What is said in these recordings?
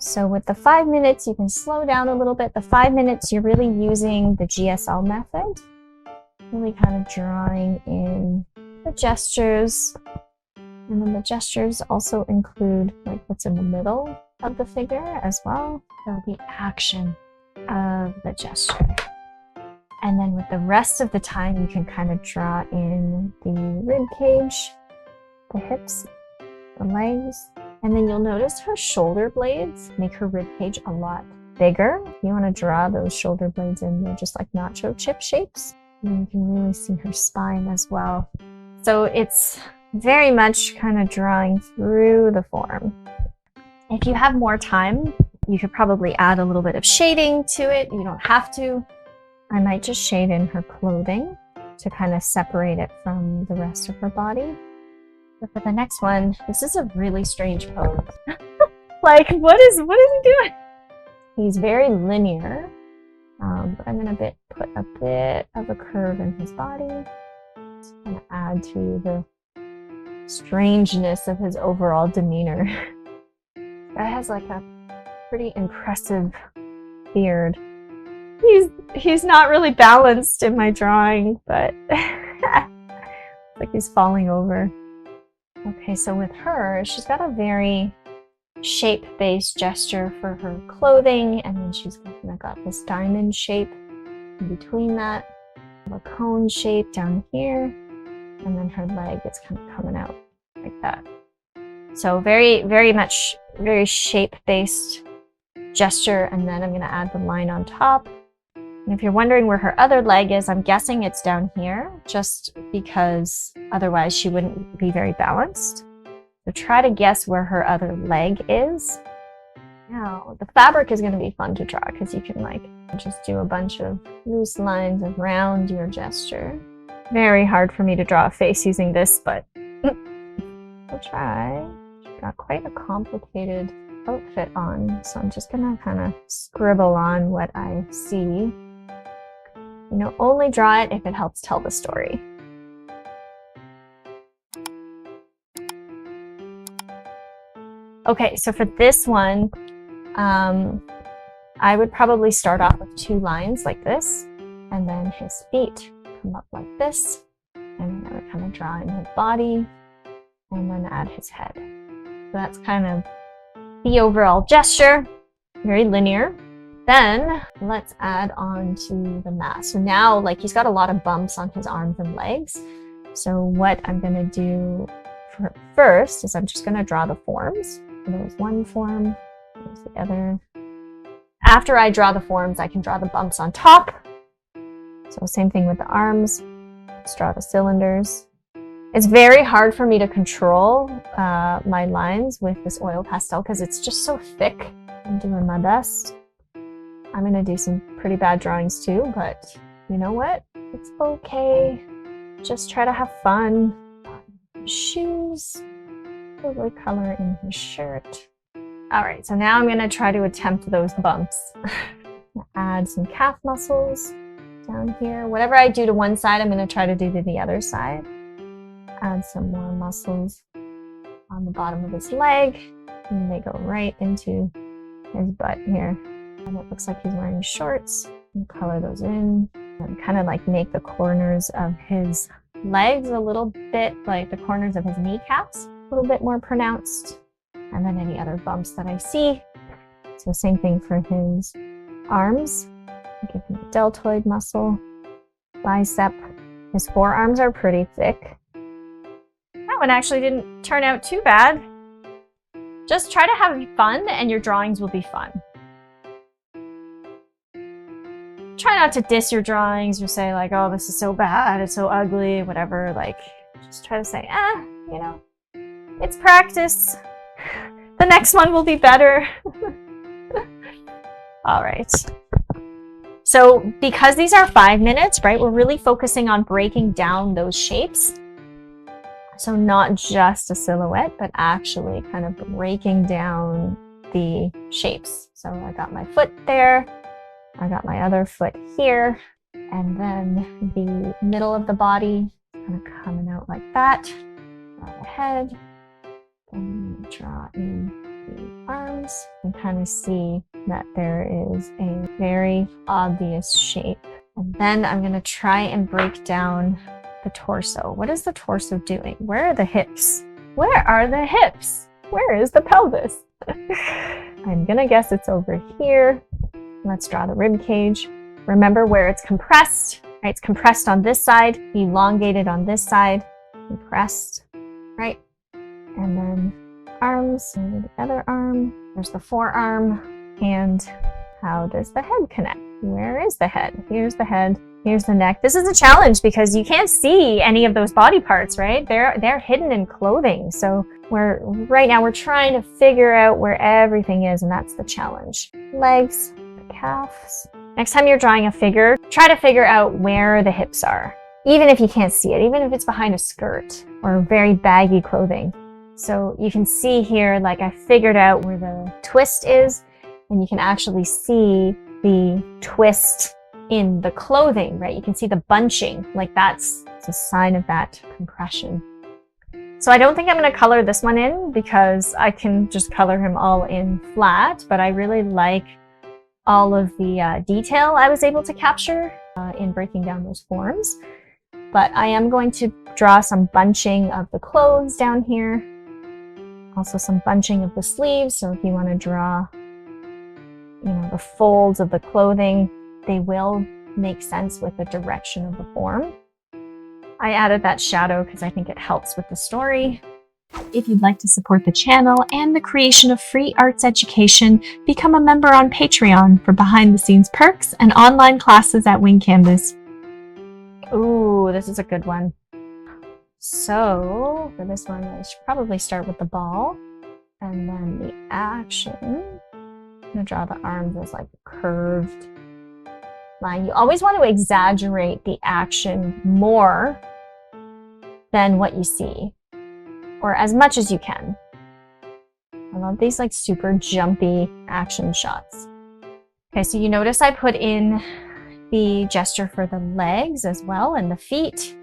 So with the 5 minutes, you can slow down a little bit. The 5 minutes, you're really using the GSL method, really kind of drawing in the gestures. And then the gestures also include like what's in the middle of the figure as well. So the action of the gesture. And then with the rest of the time, you can kind of draw in the rib cage, the hips, the legs. And then you'll notice her shoulder blades make her rib cage a lot bigger. You want to draw those shoulder blades in, they're just like nacho chip shapes. And you can really see her spine as well. So it's very much kind of drawing through the form. If you have more time, you could probably add a little bit of shading to it. You don't have to. I might just shade in her clothing to kind of separate it from the rest of her body. But for the next one, this is a really strange pose. Like, what is he doing? He's very linear, but I'm gonna put a bit of a curve in his body. Just gonna add to the strangeness of his overall demeanor. Guy has like a pretty impressive beard. He's not really balanced in my drawing, but like he's falling over. Okay, so with her, she's got a very shape-based gesture for her clothing, and then she's kind of got this diamond shape in between that, a cone shape down here, and then her leg is kind of coming out like that. So very much very shape-based gesture, and then I'm going to add the line on top. And if you're wondering where her other leg is, I'm guessing it's down here, just because otherwise she wouldn't be very balanced. So try to guess where her other leg is. Now, the fabric is going to be fun to draw because you can like just do a bunch of loose lines around your gesture. Very hard for me to draw a face using this, but we'll try. She's got quite a complicated outfit on, so I'm just going to kind of scribble on what I see. You know, only draw it if it helps tell the story. Okay, so for this one, I would probably start off with 2 lines like this, and then his feet come up like this, and then I would kind of draw in his body, and then add his head. So that's kind of the overall gesture, very linear. Then let's add on to the mask. So now, like, he's got a lot of bumps on his arms and legs. So what I'm gonna do first is I'm just gonna draw the forms. So there's one form, there's the other. After I draw the forms, I can draw the bumps on top. So same thing with the arms. Let's draw the cylinders. It's very hard for me to control my lines with this oil pastel because it's just so thick. I'm doing my best. I'm going to do some pretty bad drawings too, but you know what? It's okay. Just try to have fun. Shoes, probably color in his shirt. All right, so now I'm going to try to attempt those bumps. Add some calf muscles down here. Whatever I do to one side, I'm going to try to do to the other side. Add some more muscles on the bottom of his leg, and they go right into his butt here. And it looks like he's wearing shorts. And color those in and kind of like make the corners of his legs a little bit like the corners of his kneecaps, a little bit more pronounced. And then any other bumps that I see. So same thing for his arms. Give him a deltoid muscle, bicep. His forearms are pretty thick. That one actually didn't turn out too bad. Just try to have fun and your drawings will be fun. Try not to diss your drawings or say like, oh, this is so bad, it's so ugly, whatever. Like, just try to say, you know, it's practice. The next one will be better. All right. So because these are 5 minutes, right, we're really focusing on breaking down those shapes. So not just a silhouette, but actually kind of breaking down the shapes. So I got my foot there. I got my other foot here, and then the middle of the body kind of coming out like that. Draw the head, and draw in the arms, you can kind of see that there is a very obvious shape. And then I'm going to try and break down the torso. What is the torso doing? Where are the hips? Where are the hips? Where is the pelvis? I'm going to guess it's over here. Let's draw the rib cage. Remember where it's compressed, right? It's compressed on this side, elongated on this side, compressed, right? And then arms, and the other arm, there's the forearm, and how does the head connect? Where is the head? Here's the head, here's the neck. This is a challenge because you can't see any of those body parts, right? They're hidden in clothing. So right now we're trying to figure out where everything is, and that's the challenge. Legs, the calves. Next time you're drawing a figure, try to figure out where the hips are, even if you can't see it, even if it's behind a skirt or very baggy clothing. So you can see here, like I figured out where the twist is, and you can actually see the twist in the clothing, right? You can see the bunching, like it's a sign of that compression. So I don't think I'm going to color this one in because I can just color him all in flat, but I really like all of the detail I was able to capture in breaking down those forms. But I am going to draw some bunching of the clothes down here. Also some bunching of the sleeves. So if you want to draw, the folds of the clothing, they will make sense with the direction of the form. I added that shadow because I think it helps with the story. If you'd like to support the channel and the creation of free arts education, become a member on Patreon for behind-the-scenes perks and online classes at Wing Canvas. Ooh, this is a good one. So, for this one, I should probably start with the ball, and then the action. I'm going to draw the arms as like a curved line. You always want to exaggerate the action more than what you see, or as much as you can. I love these like super jumpy action shots. Okay, so you notice I put in the gesture for the legs as well and the feet.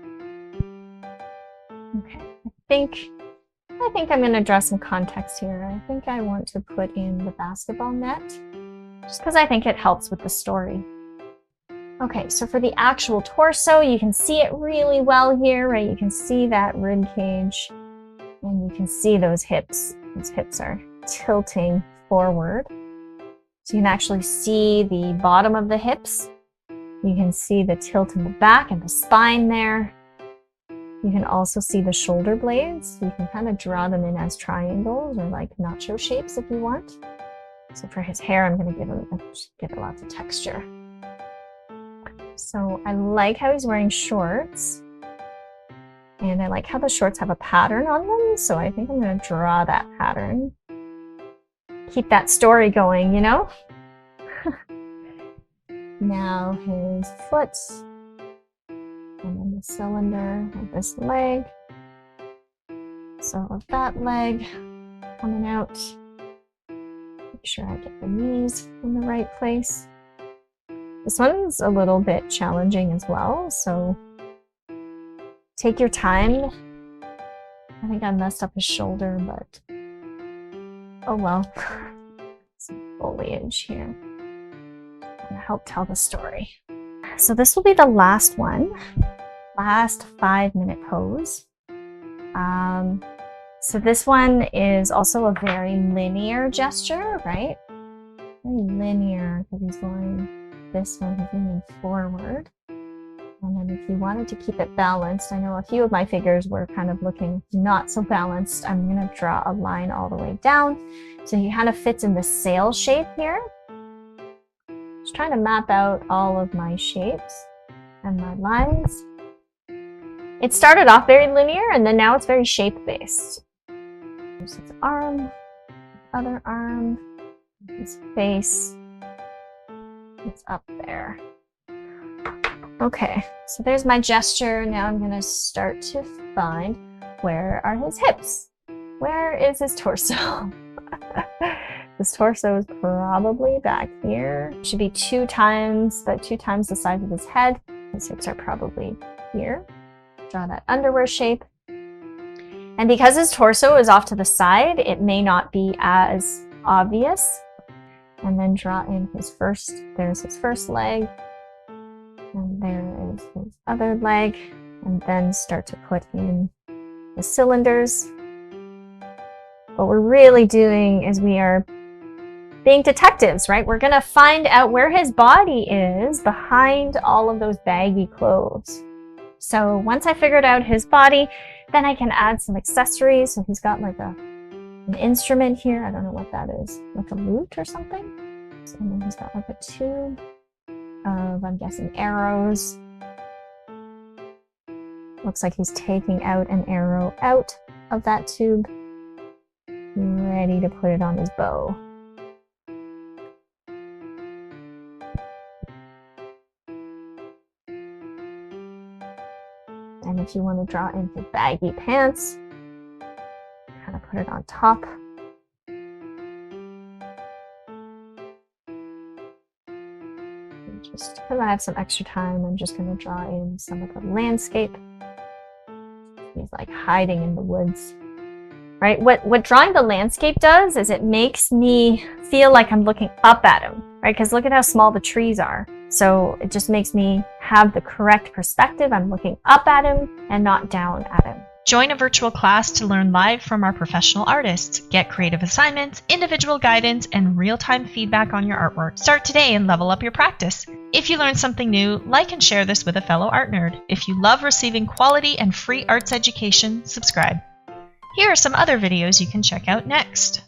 Okay, I think I'm going to draw some context here. I think I want to put in the basketball net just because I think it helps with the story. Okay, so for the actual torso, you can see it really well here, right? You can see that rib cage. And you can see those hips. Those hips are tilting forward. So you can actually see the bottom of the hips. You can see the tilt in the back and the spine there. You can also see the shoulder blades. You can kind of draw them in as triangles or like nacho shapes if you want. So for his hair, I'm going to give it lots of texture. So I like how he's wearing shorts. And I like how the shorts have a pattern on them, so I think I'm going to draw that pattern. Keep that story going, Now his foot, and then the cylinder of this leg. So of that leg coming out. Make sure I get the knees in the right place. This one's a little bit challenging as well, so take your time. I think I messed up his shoulder, but oh well. Some foliage here. Gonna help tell the story. So this will be the last one. Last 5-minute pose. So this one is also a very linear gesture, right? Very linear because he's going this one, he's moving forward. And then if you wanted to keep it balanced, I know a few of my figures were kind of looking not so balanced. I'm going to draw a line all the way down. So he kind of fits in the sail shape here. Just trying to map out all of my shapes and my lines. It started off very linear and then now it's very shape-based. There's his arm, other arm, his face. It's up there. Okay, so there's my gesture. Now I'm going to start to find where are his hips? Where is his torso? His torso is probably back here. It should be two times the size of his head. His hips are probably here. Draw that underwear shape. And because his torso is off to the side, it may not be as obvious. And then draw in his first, there's his first leg. And there is his other leg. And then start to put in the cylinders. What we're really doing is we are being detectives, right? We're gonna find out where his body is behind all of those baggy clothes. So once I figured out his body, then I can add some accessories. So he's got like an instrument here. I don't know what that is, like a lute or something. So, and then he's got like a tube of, I'm guessing, arrows. Looks like he's taking out an arrow out of that tube, ready to put it on his bow. And if you want to draw in his baggy pants, kind of put it on top. And just because I have some extra time, I'm just going to draw in some of the landscape. He's like hiding in the woods, right? What drawing the landscape does is it makes me feel like I'm looking up at him, right? Because look at how small the trees are. So it just makes me have the correct perspective. I'm looking up at him and not down at him. Join a virtual class to learn live from our professional artists. Get creative assignments, individual guidance, and real-time feedback on your artwork. Start today and level up your practice. If you learned something new, like and share this with a fellow art nerd. If you love receiving quality and free arts education, subscribe. Here are some other videos you can check out next.